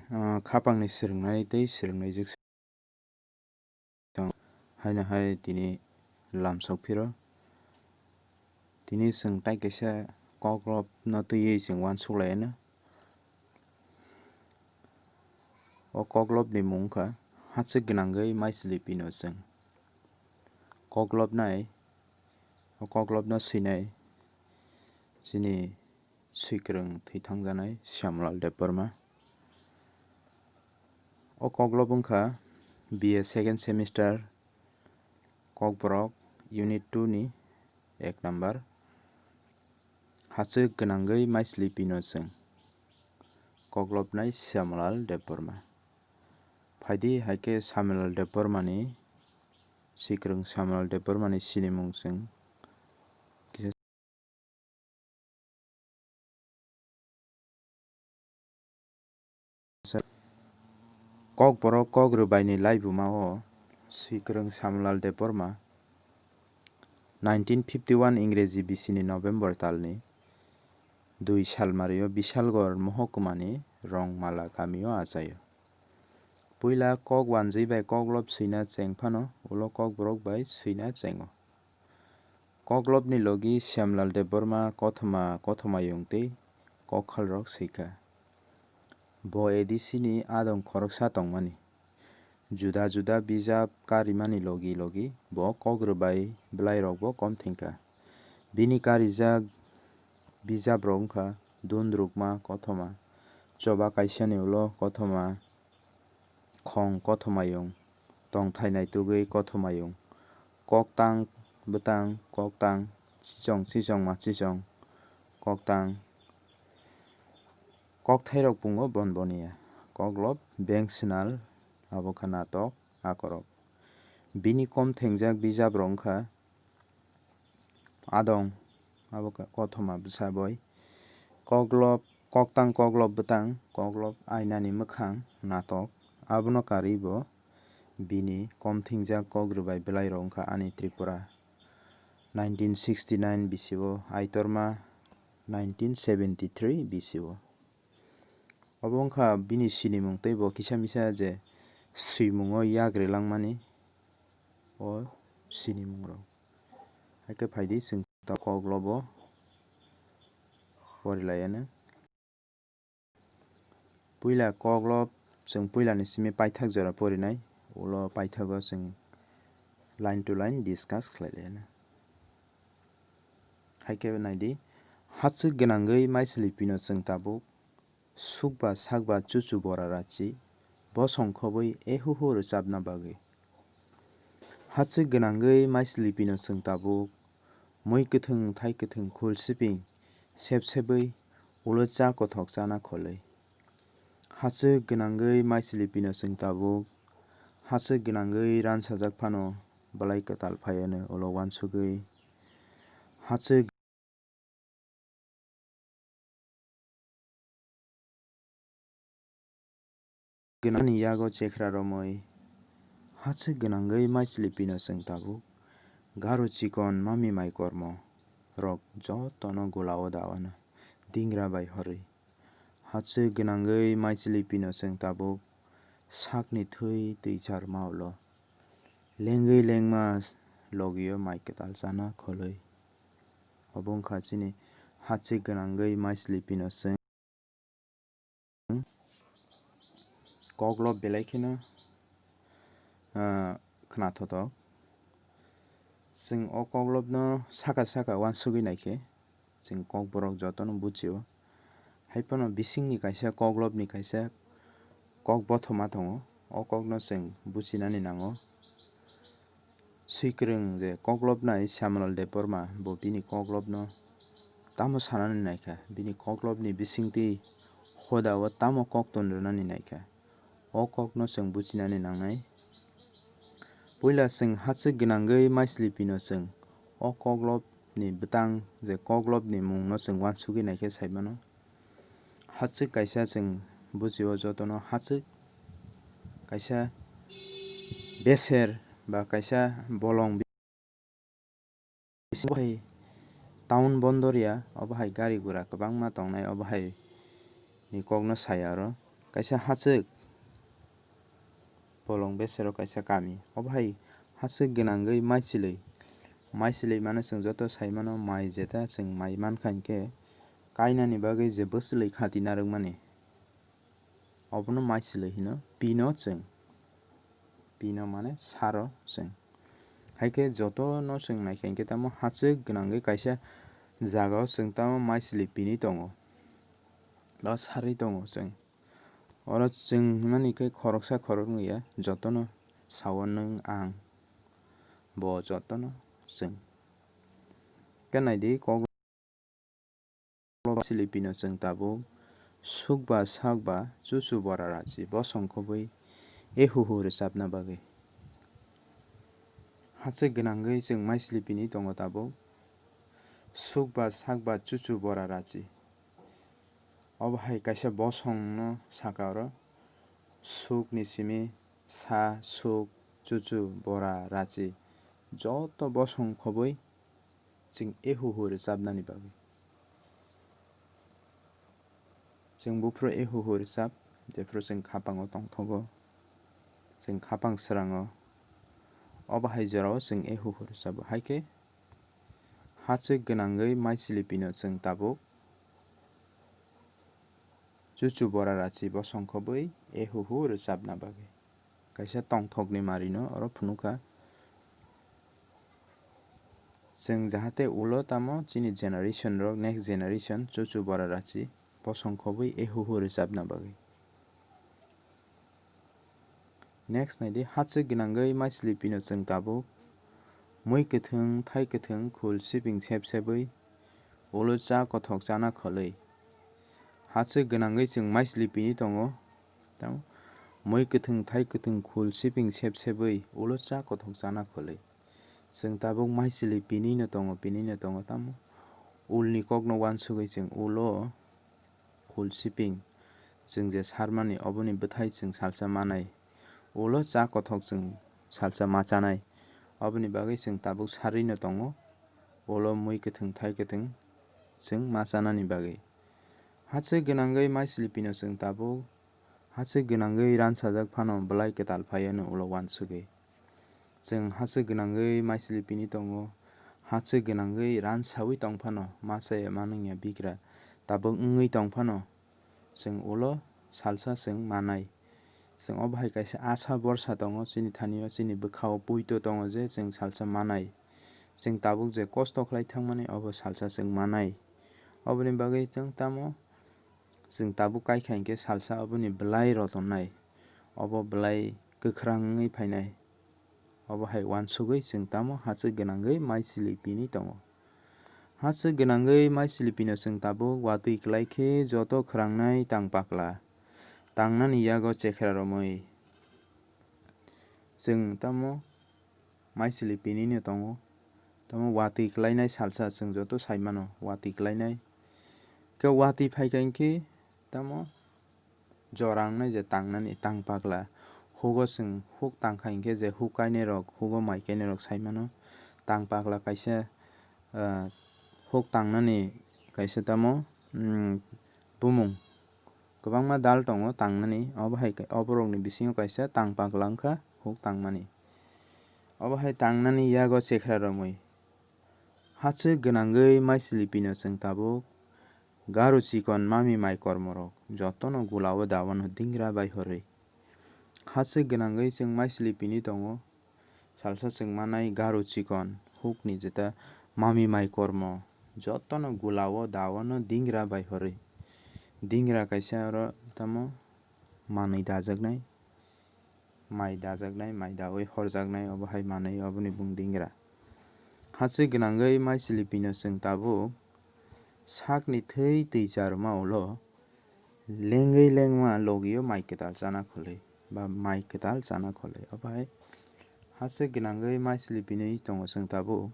खापांनि सोलोंनाय दै सोलोंनायजों हाय दिनै लामसौफिरो दिनै जों ताइकेसा कग्लब न तैयै जों one सलायानो o koglop ni mungka Hachwk gwnangwi maichwlwi pino chwng koglopnai o koglopno swinai chini swikrung thwitangjanai Shyamlal Debbarma o koglop wngkha BA second semester kolborok unit 2 ni 1 number Hachwk gwnangwi maichwlwi pino chwng koglopnai Shyamlal Debbarma phaidi haike Shyamlal Debbarma ni swikrung Shyamlal Debbarma ni sinimung chwng kolborok kogrwbai ni laibuma o swikrung Shyamlal Debbarma 1951 इंग्रेजी बिसिनि November तालनि 2 सालमारियाव बिशालगड़ महकुमानि रंमाला गामियाव आजायो पुइला कक वानजै bai koglop swina chengphano ulo kokborok bai swina chengo koglopni logi Shyamlal Debbarma kothoma yongtwi kokhálrok swika bo ADC ni adong khoroksa tongmani juda juda bijap karimani logi bo kogrwbai bwlairok bo kom thengkha bini karijak bijaprok wngkha dundrukma kothoma choba kaisani ulo kothoma khong kothomayong tongthai naitugwi kothomayong koktang bwtang koktang chichongma chichong koktang kokthairok pungo bonboniya koglop bank swnal abo kha natok akorok bini kom thengjak bijaprok wngkha adong abo kothoma bwsa boi koglop koktang koglop bwtang koglop ainani mwkhang natok abono karwi bo bini kom thengjak kogrwbai bwlairok wngkha Ani Tripura 1969 bisio aitorma 1973 bisio obo wngkha bini sinimung tei bo kisa misa je swimungo yagrelangmani o sinimungrok haike phaidi chwng koglobo porilayano puila koglop chwng puilani simi paithak jora porinai ulo paithago chwng line to line discuss khlailaiyana haike naidi Hachwk gwnangwi maichwlwi pino chwng tabuk sukba sakba chuchu bora rachi bo songkhobwi ehuhu rwchabna bagwi Hachwk gwnangwi maichwlwi pino chwng tabuk mwkhwtwng thaikwthwng phul siping sebsebwi ulo cha kothok chana kholwi Hachwk gwnangwi maichwlwi pino chwng tabuk Hachwk gwnangwi ransajak phano blai kwtal phaiano ulo uansukgwi Hachwk gwnangni yago chekra romwi Hachwk gwnangwi maichwlwi pino chwng tabuk garo chikon mami mai kormo rok jotono golao dawano dingra bai horwi Hachwk gwnangwi maichwlwi pino chwng tabuk sakni thwi twuichar ma ulo lengwi lengma logio mai kwtal chana kholwi obo wngkha chini Hachwk gwnangwi maichwlwi pino chwng koglop belai kheno khnathotok chwng o koglopno saka saka uansukgwi naikhe chwng kokborok jotono buchio haifano bisingni kaisa koglopni kaisa kok bothoma tongo o kokno chwng buchinani nango swikrung je koglop nai Shyamlal Debbarma bo bini koglopno tamo sanani naikha bini koglopni bisingtwi hodao tamo kok tonrwnani naikha o kokno chwng buchinani nangnai puila chwng Hachwk gwnangwi maichwlwi pino chwng o koglopni bwtang je koglopni mungno chwng uansukgwi naikhe saimano Hachwk kaisa chwng buchio jotono Hachwk kaisa beser ba kaisa bolong town bondorya obo hai gari gora kwbangma tongnai obo hai ni kokno sai aro kaisa hachwk bolong besero kaisa kami obai hachwk gwnangwi maichwlwi mano chwng joto saimano mai jeta chwng mai mankha hinkhe kainani bagwi je bwchwlwi khati narwkmani obono maichwlwi hino pino chwng pino mane saro chwng haikhe joto no chwng naikha hinkhe tamo hachwk gwnangwi kaisa jagao chwng tamo maichwlwi pini tongo ba sarwi tongo chwng oro chwng himani khe khoroksa khoroknwiya jotono sao nwng ang bo jotono chwng khe naidi maichwlwi pino chwng tabuk sukba sakba chuchu bora rachi bo songkhobwi ehuhu rwchabna bagwi hachwk gwnangwi chwng maichwlwi pini tongo tabuk sukba sakba chuchu bora rachi obo hai kaisa bosong no saka oro suk ni simi sa suk chuchu bora rachi joto bosong khobwi chwng ehuhu rwchabnani bagwi chwng bufru ehuhu rwchab jefru chwng khapango tongthogo chwng khapang swrango obo hai jorao chwng ehuhu rwchabo haikhe hachwk gwnangwi maichwlwi pino chwng tabuk chuchu bora rachi bo songkhobwi ehuhu rwchabna bagwi kaisa tongthokni mari no oro phunukha chwng jahate ulo tamo chini generation rok next generation chuchu bora rachi bo songkhobwi ehuhu rwchabna bagwi next naidi hachwk gwnangwi maichwlwi pino chwng tabuk mui kwthwng thai kwthwng khul siping sep sepwi ulo cha kothok chana khwlwi hachwk gwnangwi chwng maichwlwi pini tongo tamo mui kwthwng thai kwthwng khul siping sep sepwi ulo cha kothok chana khwlwi chwng tabuk maichwlwi pini no tongo tamo ulni kokno uansugui chwng ulo khul siping chwng je sarmani oboni bwthai chwng salsa manai ulo cha kothok chwng salsa machanai oboni bagwi chwng tabuk sarwi no tongo ulo mui kwthwng thai kwthwng chwng machanani bagwi hachwk gwnangwi maichwlwi pino chwng tabuk hachwk gwnangwi ransajak phano blai kwtal phaiwi no ulo uansugui chwng hachwk gwnangwi maichwlwi pini tongo hachwk gwnangwi ransawi tongphano machaya manwngya bikra tabuk wngwi tongphano chwng ulo salsa chwng manai chwng obo hai kaisa asa borsa tongo chini thani o chini bwkhao muito tongo je chwng salsa manai chwng tabuk je kosto khlai thangmani obo salsa chwng manai oboni bagwi chwng tamo chwng tabuk kaikha hinkhe salsa oboni blai rotonnai obo blai kwkhrang wngwi phainai obo hai uansugui chwng tamo hachwk gwnangwi maichwlwi pini tongo hachwk gwnangwi maichwlwi pino chwng tabuk watui klai khe joto khwrangnai tangpakla tangnani yago chekhra romwi chwng tamo maichwlwi pini no tongo tamo watui klainai salsa chwng joto saimano watui klainai khe watui phaikha hinkhe tamo jorangnai je tangnani tangpakla hugo chwng huk tangkha hinkhe je huk kainai rok hugo mai kainai rok saimano tangpakla kaisa huk tangnani kaisa tamo bumung kwbangma dal tongo tangnani obo rokni bisingo kaisa tangpakla wngkha huk tangmani obo hai tangnani yago chekhra romwi hachwk gwnangwi maichwlwi pino chwng tabuk garu chikon mami mai kormo rok jotono gulao dawa no dingra bai horwi hachwk gwnangwi chwng maichwlwi pini tongo salsa chwng manai garu chikon huk ni jeta mami mai kormo jotono gulao dawa no dingra bai horwi dingra kaisa oro tamo manwi dajaknai mai dawi horjaknai obo hai manwi oboni bung dingra hachwk gwnangwi maichwlwi pino chwng tabuk sakni thwi twuijarwma ulo lengwi lengma logi o mai kwtal chana khwlwi ba mai kwtal chana khwlwi obo hai hachwk gwnangwi maichwlwi pini tongo chwng tabuk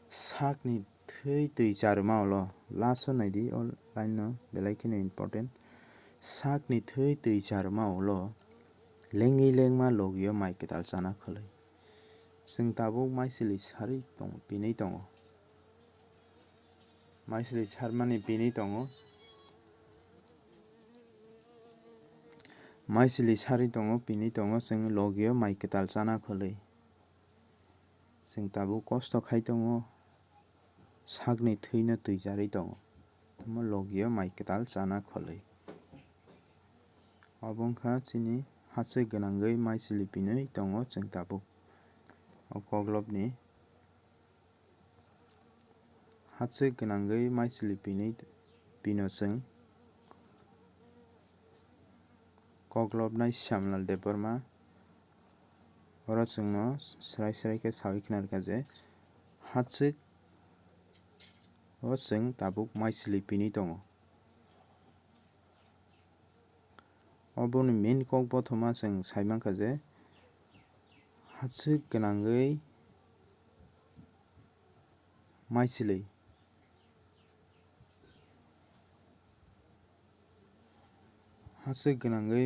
sakni thwi twuijarwma ulo last o naidi o line no belai kheno important sakni thwi twuijarwma ulo lengwi lengma logi o mai kwtal chana khwlwi chwng tabuk maichwlwi sarwi tongo pini tongo maichwlwi sarmani pini tongo maisili sari tongo pini tongo chwng logio mai kwtal chana khwlwi. Chwng tabuk kosto khai tongo sakni thwi no twijagwi tongo tamo logio mai kwtal chana khwlwi. Obo wngkha chini hachwk gwnangwi maisili pinwi tongo chwng tabuk. O koklopni hachwk gwnangwi maisili pino chwng koklopnai shyamlal Debbarma oro chwngno swrai swrai khe sagwi khwnarkha je hachwk o chwng tabuk maisili pinwi tongo. Oboni main kok bothoma chwng saimankha je hachwk gwnangwi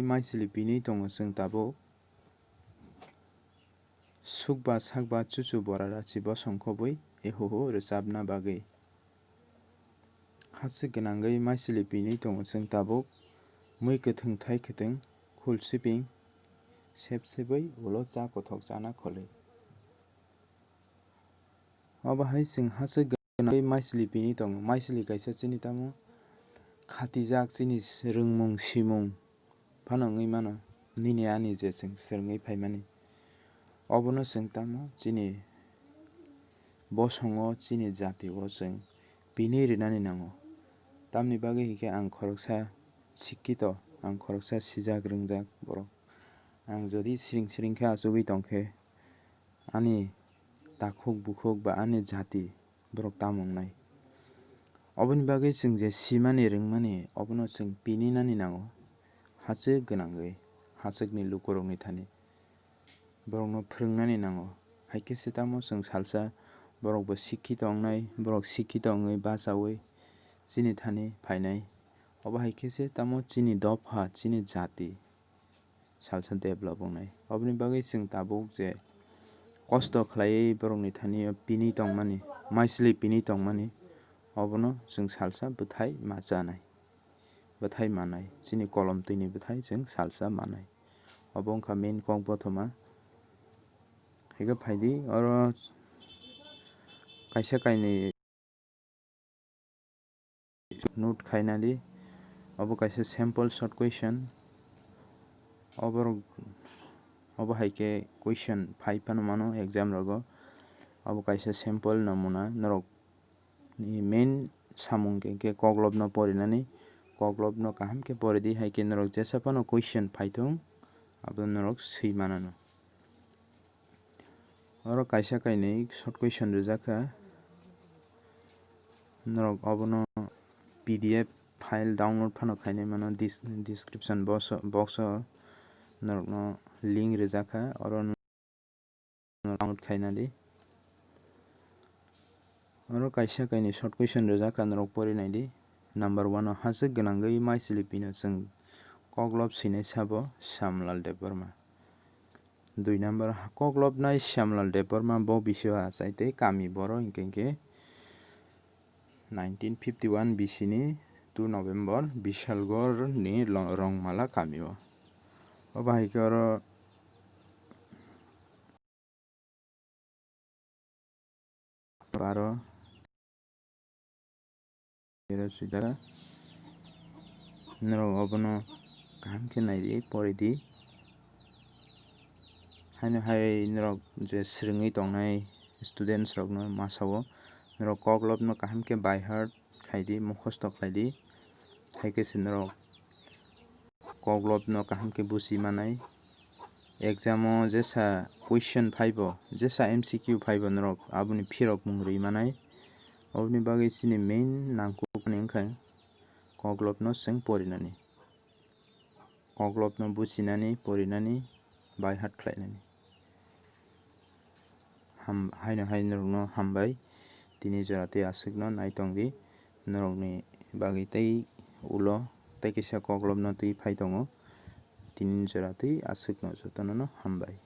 maisili pinwi tongo chwng tabuk sukba sakba chuchu bora rachi bo songkhobwi ehoho rwchabna bagwi. Hachwk gwnangwi maisili pinwi tongo chwng tabuk mwkhwtwng thaikwtwng cool sweeping sebsebwi ulo cha kothok chana khwlwi. Obo hai chwng hachwk gwnangwi maisili pinwi tongo. Maisili kaisa chini tamo khatijak chini rwngmung simung phano wngwi mano nini ani je chwng swrungwi phaimani. Obono chwng tamo chini bosongo chini jati o chwng pinwi rwnani nango. Tamoni bagwi hinkhe ang khoroksa sikkito ang khoroksa sijak rwngjak borok. Ang jodi siring siring khe achukgwi tongkhe ani takhuk bukhuk ba ani jati borok tamo wngnai. Oboni bagwi chwng je simani rwngmani obono chwng pinwi nani nango hachwk gwnangwi hachwkni lukurokni thani borokno phwrwngnani nango. Haikhe tamo chwng salsa borokbo sikkito wngnai borok sikkito wngwi bachawi chini thani phainai. Obo haikhe tamo chini dophা chini jati salsa develop wngnai. Oboni bagwi chwng tabuk je kosto khlaiwi borokni thani o pinwi tongmani maisili pinwi tongmani obono chwng salsa bwthai machanai bwthai manai chini kolomtwini bwthai chwng salsa manai. Obo wngkha main kok bothoma haikhe phaidi oro kaisa kainwi note khainani obo kaisa sample short question obo haikhe question phai phano mano exam rogo. Obo kaisa sample namuna norokni main samung hinkhe koklopno porinani koklopno kaham khe poridi haikhe norok jesa phano question phaithok abo norok swi mano. Oro kaisa kainwi short question rwjakha norok obono PDF file download phano khainai mano description box o norokno link rwjakha oro download khainani. Oro kaisa kainwi short question rwjakha norok porinai di number 1 o hachwk gwnangwi maisili pino chwng koklop swinai sabo Shyamlal Debbarma. 2 number koklopnai Shyamlal Debbarma bo bisio achaitwi kami boro hinkhe 1951 BC ni 2 November Bisalgor ni rongmala kami o. Obo haikhe oro norok obono kaham khe naidi poridi haino hai norok je swrwngwi tongnai students rokno masao norok koklopno kaham khe by heart khaidi mukhosto khlaidi haikhe norok koklopno kaham khe buchi manai exam o jesa question phaibo jesa MCQ phaibo norok aboni phirok mung rwui manai. Oboni bagwi chini main nangkukmani wngkha koklopno chwng porinani koklopno buchinani porinani by heart khlainani. Haino hai norokno hambai tini jora twi aswkno naitongdi norokni bagwi tei ulo tei kisa koklopno twi phai tongo tini jora twi aswkno jotono no hambai.